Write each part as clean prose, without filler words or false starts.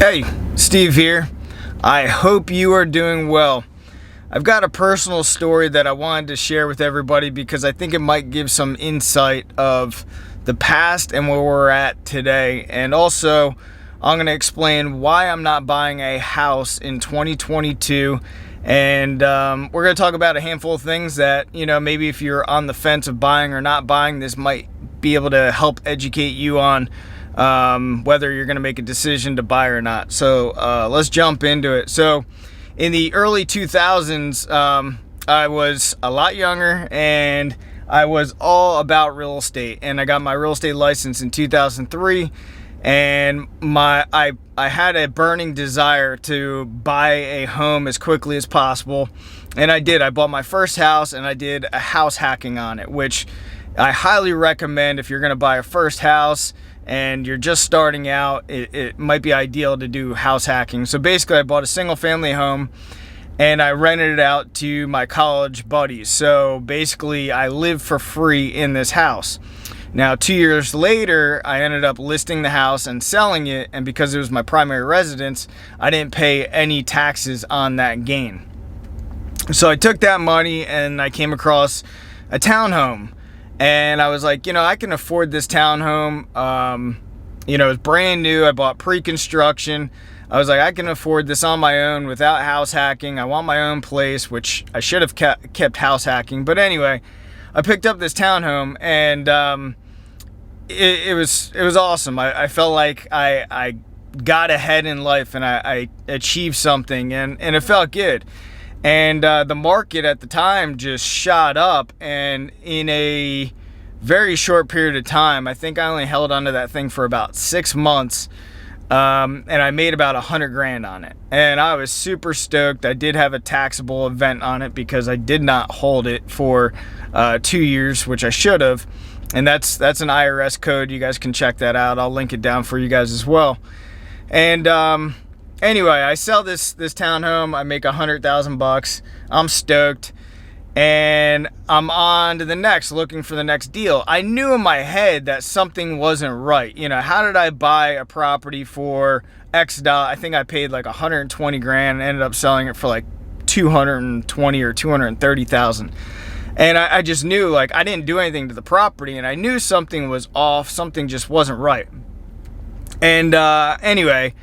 Hey, Steve here. I hope you are doing well. I've got a personal story that I wanted to share with everybody because I think it might give some insight of the past and where we're at today. And also, I'm going to explain why I'm not buying a house in 2022. And we're going to talk about a handful of things that, maybe if you're on the fence of buying or not buying, this might be able to help educate you on whether you're going to make a decision to buy or not. So let's jump into it. So in the early 2000s, I was a lot younger and I was all about real estate, and I got my real estate license in 2003, and I had a burning desire to buy a home as quickly as possible, and I did. I bought my first house and I did a house hacking on it, which I highly recommend if you're going to buy a first house and you're just starting out. It might be ideal to do house hacking. So basically, I bought a single family home and I rented it out to my college buddies. So basically, I lived for free in this house. Now, 2 years later, I ended up listing the house and selling it, and because it was my primary residence, I didn't pay any taxes on that gain. So I took that money and I came across a townhome. And I was like, I can afford this townhome. It was brand new. I bought pre-construction. I was like, I can afford this on my own without house hacking. I want my own place, which I should have kept house hacking. But anyway, I picked up this townhome, and it was awesome. I felt like I got ahead in life and I achieved something, and it felt good. And the market at the time just shot up, and in a very short period of time, I think I only held onto that thing for about 6 months, and I made about $100,000 on it. And I was super stoked. I did have a taxable event on it because I did not hold it for 2 years, which I should have. And that's an IRS code. You guys can check that out. I'll link it down for you guys as well. And anyway, I sell this townhome. I make $100,000. I'm stoked, and I'm on to the next, looking for the next deal. I knew in my head that something wasn't right. How did I buy a property for X dot? I think I paid like $120,000 and ended up selling it for like $220,000 or $230,000. And I just knew, like, I didn't do anything to the property, and I knew something was off. Something just wasn't right. And anyway,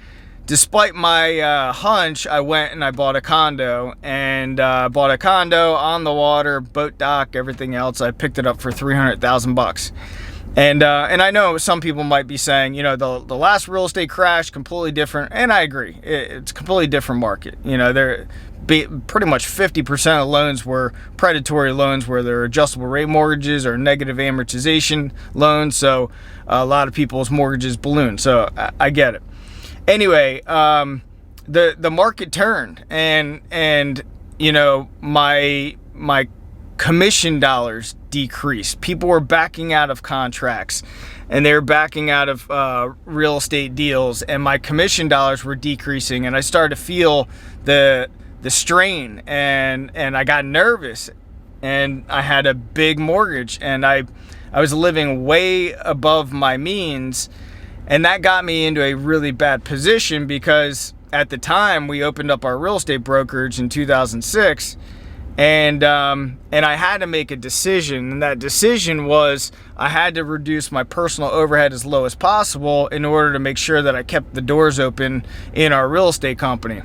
despite my hunch, I went and I bought a condo, and bought a condo on the water, boat dock, everything else. I picked it up for $300,000. And I know some people might be saying, the last real estate crash, completely different. And I agree. It's a completely different market. Pretty much 50% of loans were predatory loans, where they're adjustable rate mortgages or negative amortization loans. So a lot of people's mortgages ballooned. So I get it. Anyway, the market turned, and my commission dollars decreased. People were backing out of contracts, and they were backing out of real estate deals, and my commission dollars were decreasing, and I started to feel the strain, and I got nervous, and I had a big mortgage, and I was living way above my means. And that got me into a really bad position because at the time we opened up our real estate brokerage in 2006, and I had to make a decision. And that decision was I had to reduce my personal overhead as low as possible in order to make sure that I kept the doors open in our real estate company.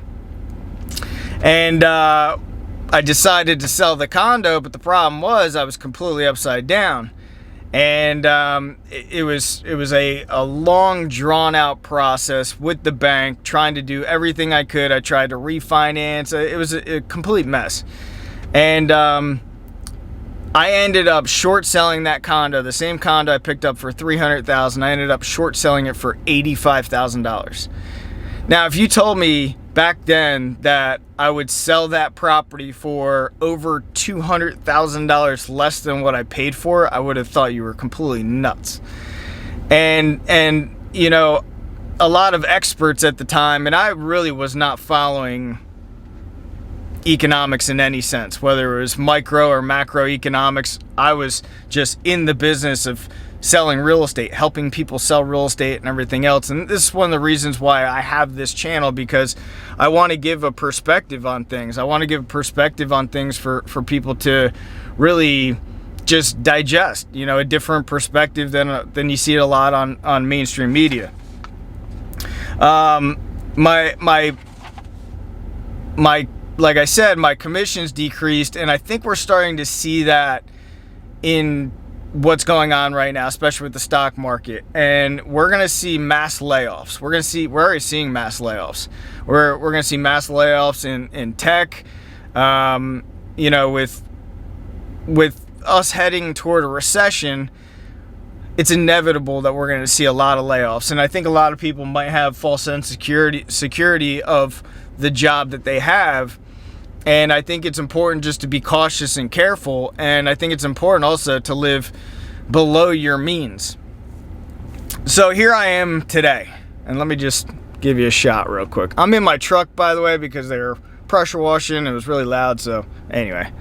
And I decided to sell the condo, but the problem was I was completely upside down. And it was a long, drawn-out process with the bank, trying to do everything I could. I tried to refinance. It was a complete mess. And I ended up short-selling that condo, the same condo I picked up for $300,000. I ended up short-selling it for $85,000. Now, if you told me back then that I would sell that property for over $200,000 less than what I paid for, I would have thought you were completely nuts. And a lot of experts at the time, and I really was not following economics in any sense, whether it was micro or macroeconomics. I was just in the business of selling real estate, helping people sell real estate and everything else. And this is one of the reasons why I have this channel, because I want to give a perspective on things. I want to give a perspective on things for people to really just digest, you know, a different perspective than you see it a lot on mainstream media. Like I said, my commissions decreased, and I think we're starting to see that in what's going on right now, especially with the stock market. And we're going to see mass layoffs. We're already seeing mass layoffs. We're going to see mass layoffs in tech. You know, with us heading toward a recession, it's inevitable that we're going to see a lot of layoffs. And I think a lot of people might have false sense of security of the job that they have. And I think it's important just to be cautious and careful. And I think it's important also to live below your means. So here I am today. And let me just give you a shot real quick. I'm in my truck, by the way, because they were pressure washing. It was really loud. So anyway.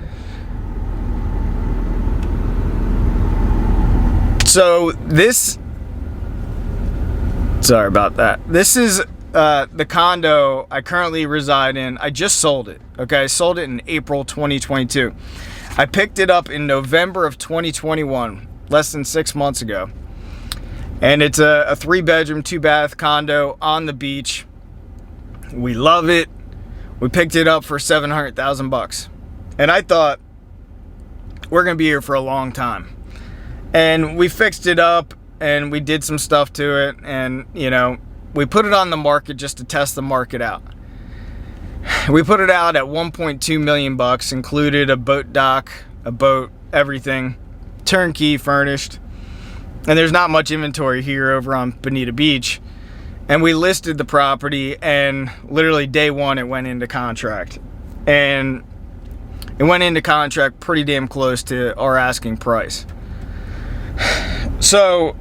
So sorry about that. This is the condo I currently reside in. I just sold it. Okay, I sold it in April 2022. I picked it up in November of 2021, less than 6 months ago. And it's a 3-bedroom, 2-bath condo on the beach. We love it. We picked it up for $700,000. And I thought, we're gonna be here for a long time. And we fixed it up and we did some stuff to it, and you know, we put it on the market just to test the market out. We put it out at 1.2 million bucks, included a boat dock, a boat, everything, turnkey, furnished. And there's not much inventory here over on Bonita Beach. And we listed the property, and literally day one it went into contract. And it went into contract pretty damn close to our asking price. So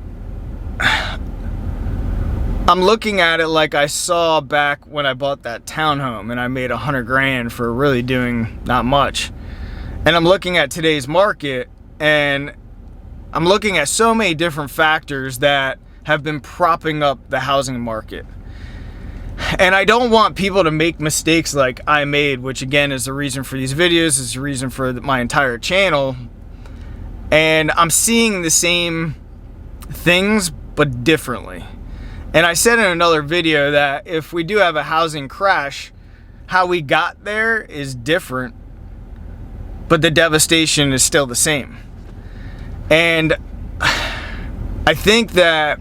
I'm looking at it like I saw back when I bought that townhome and I made $100,000 for really doing not much. And I'm looking at today's market, and I'm looking at so many different factors that have been propping up the housing market. And I don't want people to make mistakes like I made, which again is the reason for these videos, is the reason for my entire channel. And I'm seeing the same things, but differently. And I said in another video that if we do have a housing crash, how we got there is different, but the devastation is still the same. And I think that's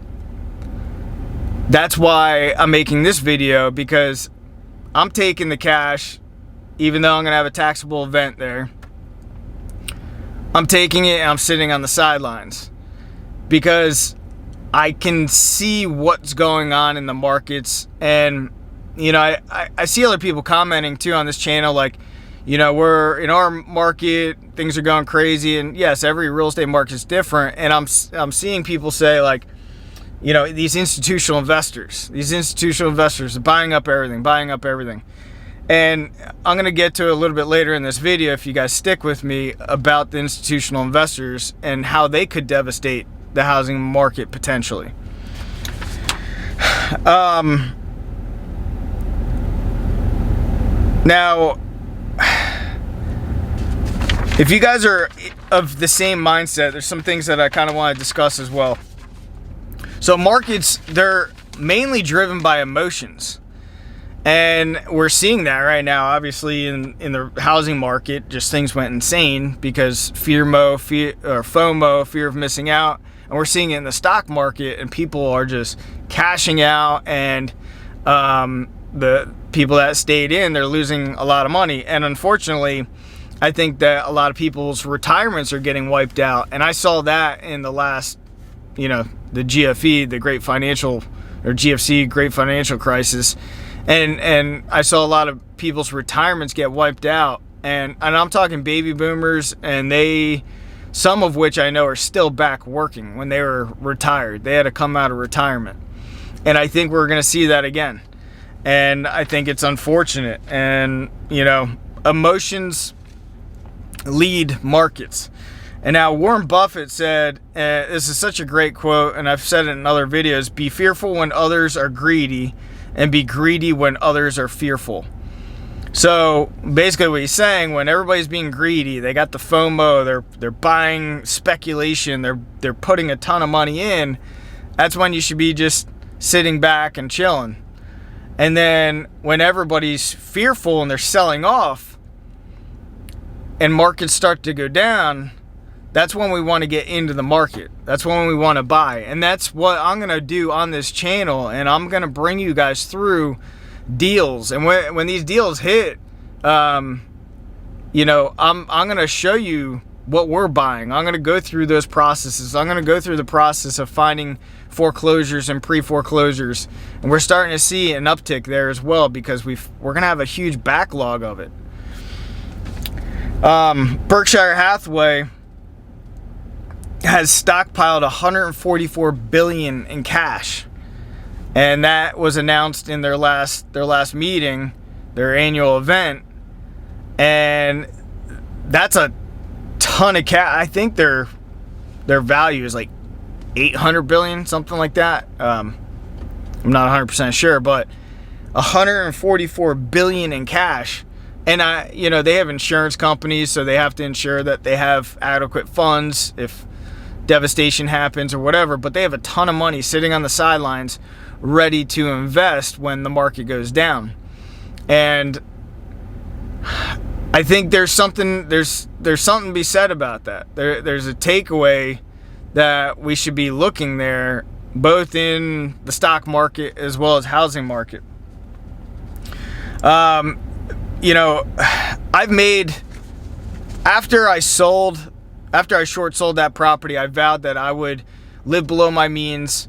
why I'm making this video, because I'm taking the cash, even though I'm gonna have a taxable event there. I'm taking it and I'm sitting on the sidelines because I can see what's going on in the markets. And you know, I see other people commenting too on this channel, like, you know, we're in our market, things are going crazy. And yes, every real estate market is different. And I'm seeing people say, like, you know, these institutional investors are buying up everything. And I'm going to get to it a little bit later in this video, if you guys stick with me, about the institutional investors and how they could devastate the housing market potentially. Now, if you guys are of the same mindset, there's some things that I kind of want to discuss as well. So markets, they're mainly driven by emotions. And we're seeing that right now, obviously, in the housing market. Just things went insane because FOMO, fear of missing out. And we're seeing it in the stock market, and people are just cashing out, and the people that stayed in, they're losing a lot of money. And unfortunately, I think that a lot of people's retirements are getting wiped out. And I saw that in the last, you know, the GFE, the Great Financial, or GFC, Great Financial Crisis. And I saw a lot of people's retirements get wiped out. And I'm talking baby boomers, and some of which I know are still back working when they were retired. They had to come out of retirement. And I think we're going to see that again. And I think it's unfortunate. And, you know, emotions lead markets. And now Warren Buffett said, this is such a great quote, and I've said it in other videos, be fearful when others are greedy, and be greedy when others are fearful. So basically what he's saying, when everybody's being greedy, they got the FOMO, they're buying speculation, they're putting a ton of money in, that's when you should be just sitting back and chilling. And then when everybody's fearful and they're selling off and markets start to go down, that's when we want to get into the market. That's when we want to buy. And that's what I'm going to do on this channel. And I'm going to bring you guys through deals. And when these deals hit, I'm going to show you what we're buying. I'm going to go through those processes. I'm going to go through the process of finding foreclosures and pre-foreclosures. And we're starting to see an uptick there as well, because we're going to have a huge backlog of it. Berkshire Hathaway has stockpiled 144 billion in cash, and that was announced in their last meeting, their annual event, and that's a ton of cash. I think their value is like 800 billion, something like that. I'm not 100% sure, but 144 billion in cash. And they have insurance companies, so they have to ensure that they have adequate funds if devastation happens or whatever, but they have a ton of money sitting on the sidelines ready to invest when the market goes down. And I think there's something to be said about that. There's a takeaway that we should be looking there, both in the stock market as well as housing market. I've made, after I short sold that property, I vowed that I would live below my means,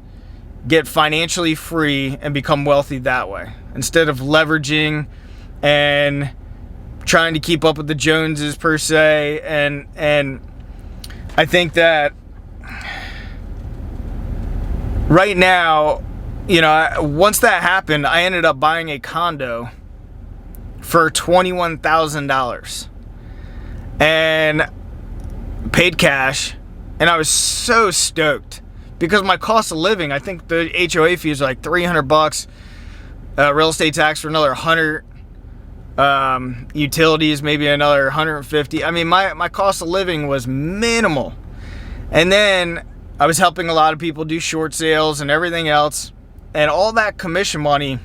get financially free, and become wealthy that way, instead of leveraging and trying to keep up with the Joneses per se. And I think that right now, once that happened, I ended up buying a condo for $21,000 and paid cash, and I was so stoked because my cost of living, I think the HOA fees are like $300, real estate tax for another $100, utilities maybe another $150. I mean, my cost of living was minimal. And then I was helping a lot of people do short sales and everything else, and all that commission money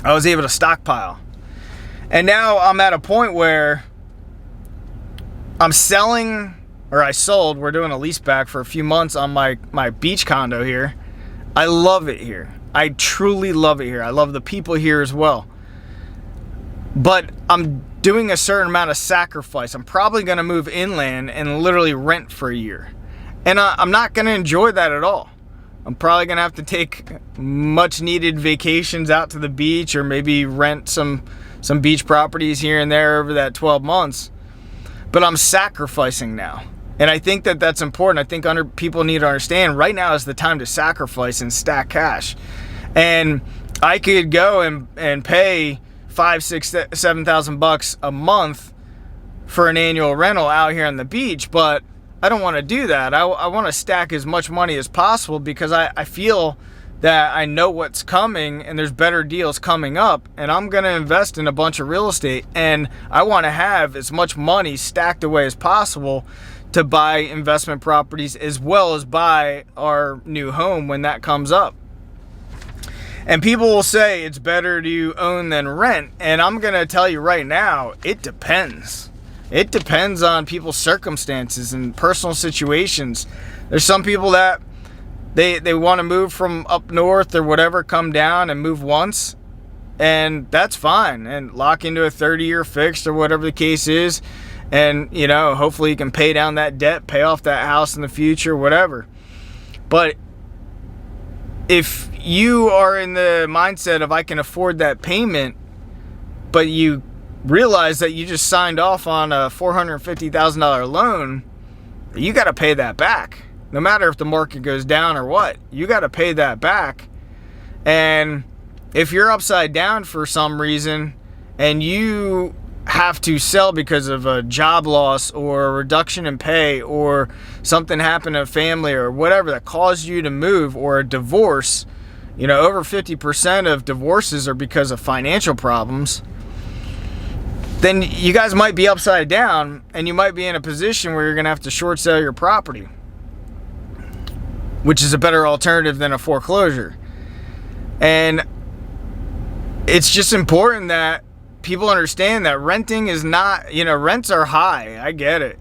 I was able to stockpile. And now I'm at a point where I'm selling, or I sold, we're doing a lease back for a few months on my beach condo here. I love it here. I truly love it here. I love the people here as well. But I'm doing a certain amount of sacrifice. I'm probably going to move inland and literally rent for a year. And I'm not going to enjoy that at all. I'm probably going to have to take much needed vacations out to the beach, or maybe rent some beach properties here and there over that 12 months. But I'm sacrificing now. And I think that that's important. I think people need to understand right now is the time to sacrifice and stack cash. And I could go and pay $5,000, $6,000, $7,000 a month for an annual rental out here on the beach, but I don't want to do that. I want to stack as much money as possible, because I feel that I know what's coming and there's better deals coming up, and I'm going to invest in a bunch of real estate, and I want to have as much money stacked away as possible to buy investment properties as well as buy our new home when that comes up. And people will say it's better to own than rent, and I'm going to tell you right now, it depends. It depends on people's circumstances and personal situations. There's some people that they want to move from up north or whatever, come down and move once, and that's fine, and lock into a 30-year fixed or whatever the case is, and hopefully you can pay down that debt, pay off that house in the future, whatever. But if you are in the mindset of I can afford that payment, but you realize that you just signed off on a $450,000 loan, you got to pay that back. No matter if the market goes down or what, you got to pay that back. And if you're upside down for some reason and you have to sell because of a job loss or a reduction in pay or something happened in a family or whatever that caused you to move, or a divorce, over 50% of divorces are because of financial problems, then you guys might be upside down and you might be in a position where you're going to have to short sell your property, which is a better alternative than a foreclosure. And it's just important that people understand that renting is not, rents are high. I get it.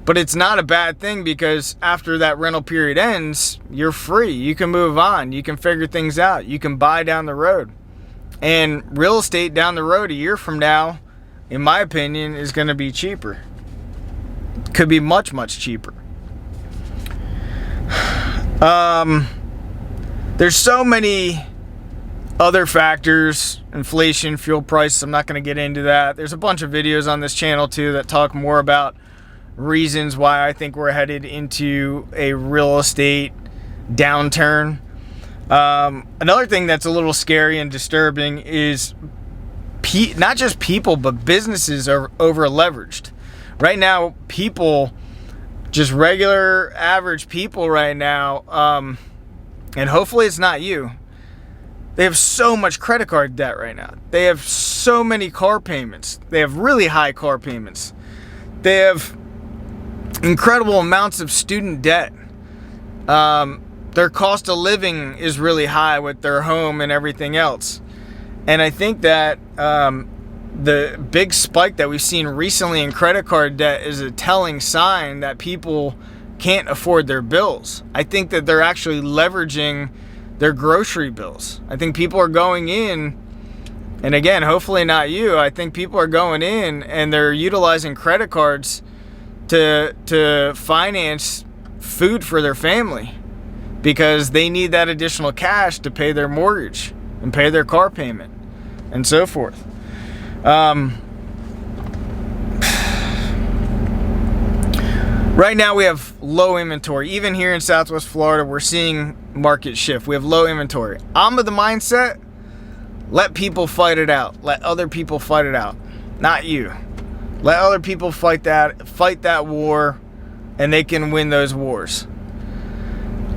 But it's not a bad thing, because after that rental period ends, you're free. You can move on. You can figure things out. You can buy down the road. And real estate down the road a year from now, in my opinion, is going to be cheaper. Could be much, much cheaper. There's so many other factors, inflation, fuel prices. I'm not going to get into that. There's a bunch of videos on this channel too that talk more about reasons why I think we're headed into a real estate downturn. Another thing that's a little scary and disturbing is not just people, but businesses are over leveraged. Right now, people, just regular average people right now, and hopefully it's not you, they have so much credit card debt right now. They have so many car payments. They have really high car payments. They have incredible amounts of student debt. Their cost of living is really high with their home and everything else. And I think that the big spike that we've seen recently in credit card debt is a telling sign that people can't afford their bills. I think that they're actually leveraging their grocery bills. I think people are going in, and again, hopefully not you, I think people are going in and they're utilizing credit cards to finance food for their family, because they need that additional cash to pay their mortgage and pay their car payment and so forth. Right now we have low inventory. Even here in Southwest Florida, we're seeing market shift. We have low inventory. I'm of the mindset, let people fight it out. Let other people fight it out, not you. Let other people fight that war, and they can win those wars.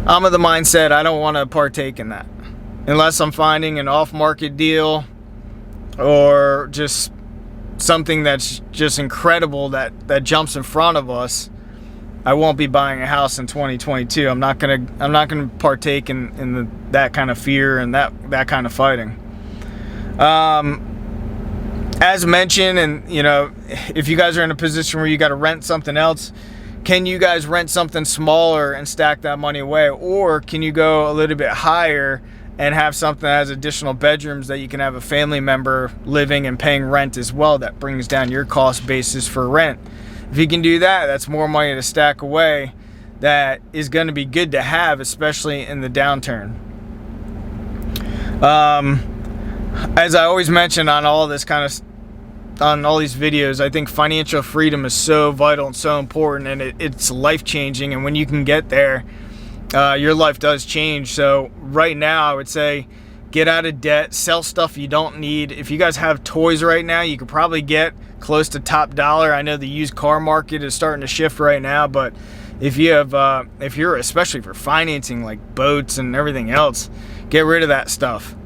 I'm of the mindset I don't want to partake in that. Unless I'm finding an off-market deal or just something that's just incredible that jumps in front of us, I won't be buying a house in 2022. I'm not gonna partake in that kind of fear and that kind of fighting. As mentioned, and if you guys are in a position where you got to rent something else, can you guys rent something smaller and stack that money away, or can you go a little bit higher and have something that has additional bedrooms that you can have a family member living and paying rent as well? That brings down your cost basis for rent. If you can do that, that's more money to stack away that is going to be good to have, especially in the downturn. As I always mention on all this on all these videos, I think financial freedom is so vital and so important, and it's life-changing. And when you can get there, your life does change. So right now, I would say get out of debt, sell stuff you don't need. If you guys have toys right now, you could probably get close to top dollar. I know the used car market is starting to shift right now, but if you have, especially for financing like boats and everything else, get rid of that stuff.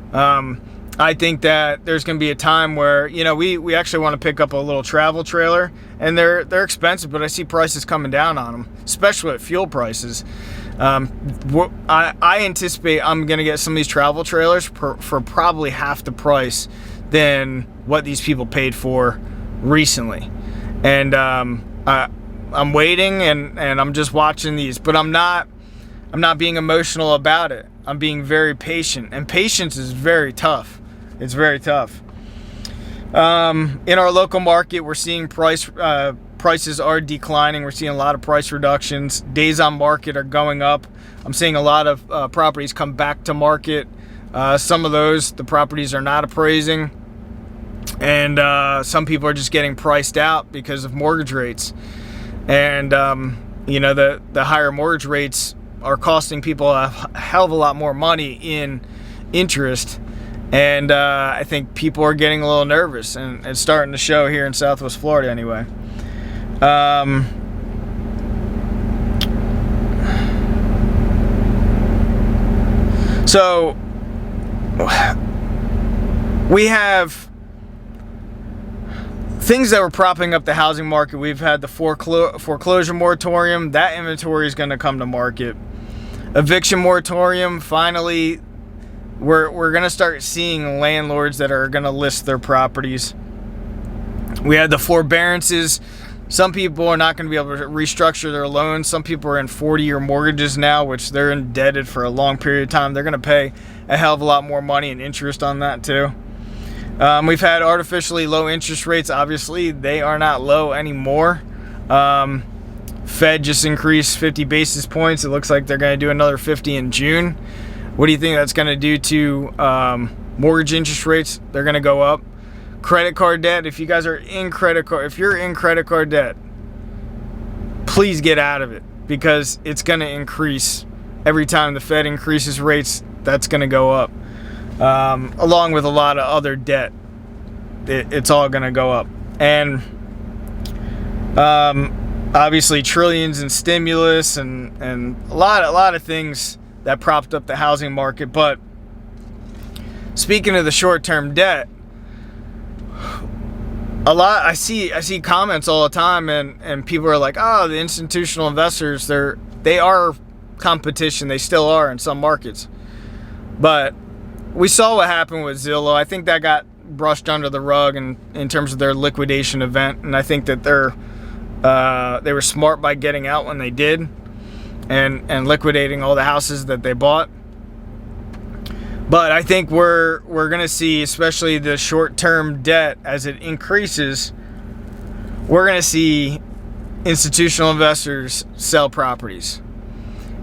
I think that there's going to be a time where, we actually want to pick up a little travel trailer, and they're expensive, but I see prices coming down on them, especially at fuel prices. I anticipate I'm going to get some of these travel trailers for probably half the price than what these people paid for recently. And I'm waiting and I'm just watching these, but I'm not being emotional about it. I'm being very patient, and patience is very tough. It's very tough. In our local market, we're seeing prices are declining. We're seeing a lot of price reductions. Days on market are going up. I'm seeing a lot of properties come back to market. Some of the properties are not appraising, and some people are just getting priced out because of mortgage rates. And the higher mortgage rates are costing people a hell of a lot more money in interest, And I think people are getting a little nervous, and it's starting to show here in Southwest Florida anyway. So we have things that were propping up the housing market. We've had the foreclosure moratorium. That inventory is going to come to market. Eviction moratorium, finally, we're going to start seeing landlords that are going to list their properties. We had the forbearances. Some people are not going to be able to restructure their loans. Some people are in 40-year mortgages now, which they're indebted for a long period of time. They're going to pay a hell of a lot more money and interest on that too. We've had artificially low interest rates. Obviously, they are not low anymore. Fed just increased 50 basis points. It looks like they're going to do another 50 in June. What do you think that's going to do to mortgage interest rates? They're going to go up. Credit card debt. If you guys are in if you're in credit card debt, please get out of it, because it's going to increase every time the Fed increases rates. That's going to go up, along with a lot of other debt. It's all going to go up, and obviously trillions in stimulus and a lot of things that propped up the housing market. But speaking of the short-term debt, I see comments all the time, and people are like, oh, the institutional investors, they are competition. They still are in some markets. But we saw what happened with Zillow. I think that got brushed under the rug in terms of their liquidation event, and I think that they were smart by getting out when they did and liquidating all the houses that they bought. But I think we're going to see, especially the short-term debt, as it increases, we're going to see institutional investors sell properties.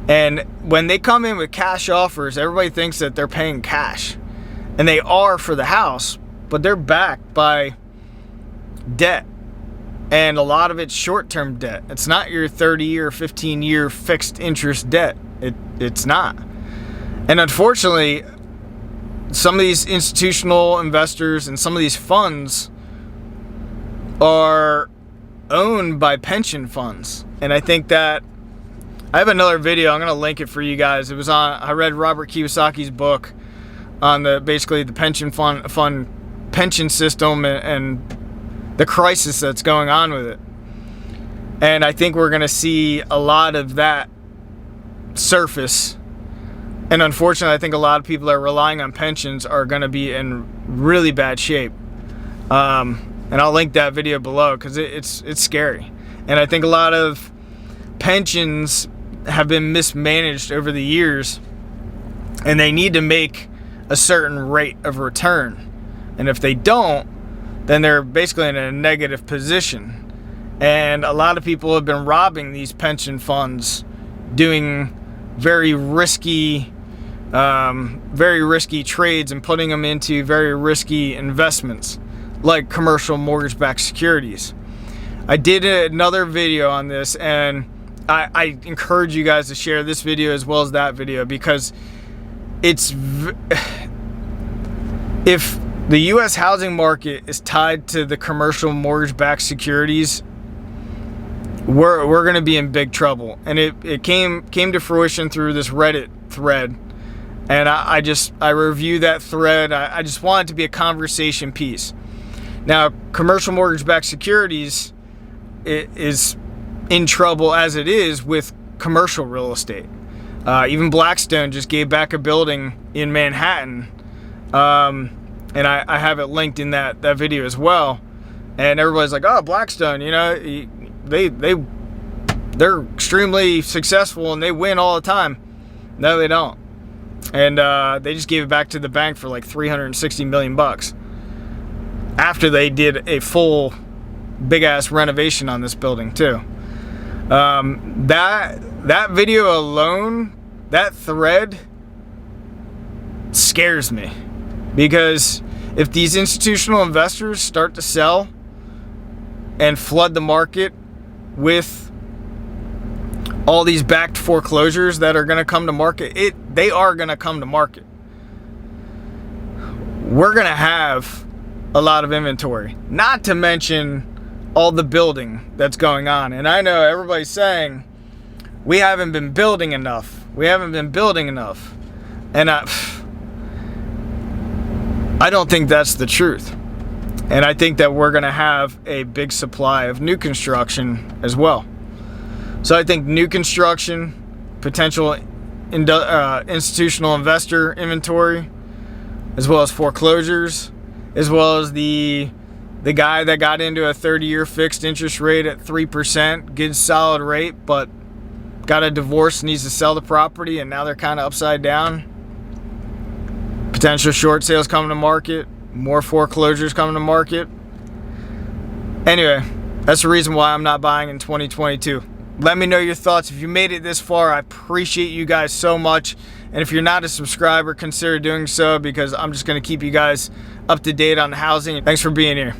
And when they come in with cash offers, everybody thinks that they're paying cash. And they are for the house, but they're backed by debt. And a lot of it's short-term debt. It's not your 30-year, 15-year fixed interest debt. It's not. And unfortunately, some of these institutional investors and some of these funds are owned by pension funds. And I think that I have another video. I'm going to link it for you guys. I read Robert Kiyosaki's book on basically the pension fund pension system and the crisis that's going on with it. And I think we're going to see a lot of that surface. And unfortunately, I think a lot of people that are relying on pensions are going to be in really bad shape. And I'll link that video below, because it's scary. And I think a lot of pensions have been mismanaged over the years, and they need to make a certain rate of return. And if they don't, then they're basically in a negative position. And a lot of people have been robbing these pension funds, doing very risky trades and putting them into very risky investments like commercial mortgage-backed securities. I did another video on this, and I encourage you guys to share this video as well as that video, because if the U.S. housing market is tied to the commercial mortgage-backed securities, we're going to be in big trouble. And it came to fruition through this Reddit thread, and I reviewed that thread. I just want it to be a conversation piece. Now, commercial mortgage-backed securities is in trouble as it is with commercial real estate. Even Blackstone just gave back a building in Manhattan, and I have it linked in that video as well. And everybody's like, oh, Blackstone, they're extremely successful and they win all the time. No, they don't. And they just gave it back to the bank for like $360 million after they did a full big ass renovation on this building too. That video alone, that thread, scares me, because if these institutional investors start to sell and flood the market with all these backed foreclosures that are going to come to market, they are going to come to market. we're gonna have a lot of inventory, not to mention all the building that's going on. And I know everybody's saying we haven't been building enough. We haven't been building enough. And I don't think that's the truth. And I think that we're going to have a big supply of new construction as well. So I think new construction, potential institutional investor inventory, as well as foreclosures, as well as the guy that got into a 30-year fixed interest rate at 3%, good solid rate, but got a divorce, needs to sell the property, and now they're kind of upside down. Potential short sales coming to market, more foreclosures coming to market. Anyway, that's the reason why I'm not buying in 2022. Let me know your thoughts. If you made it this far, I appreciate you guys so much. And if you're not a subscriber, consider doing so, because I'm just going to keep you guys up to date on housing. Thanks for being here.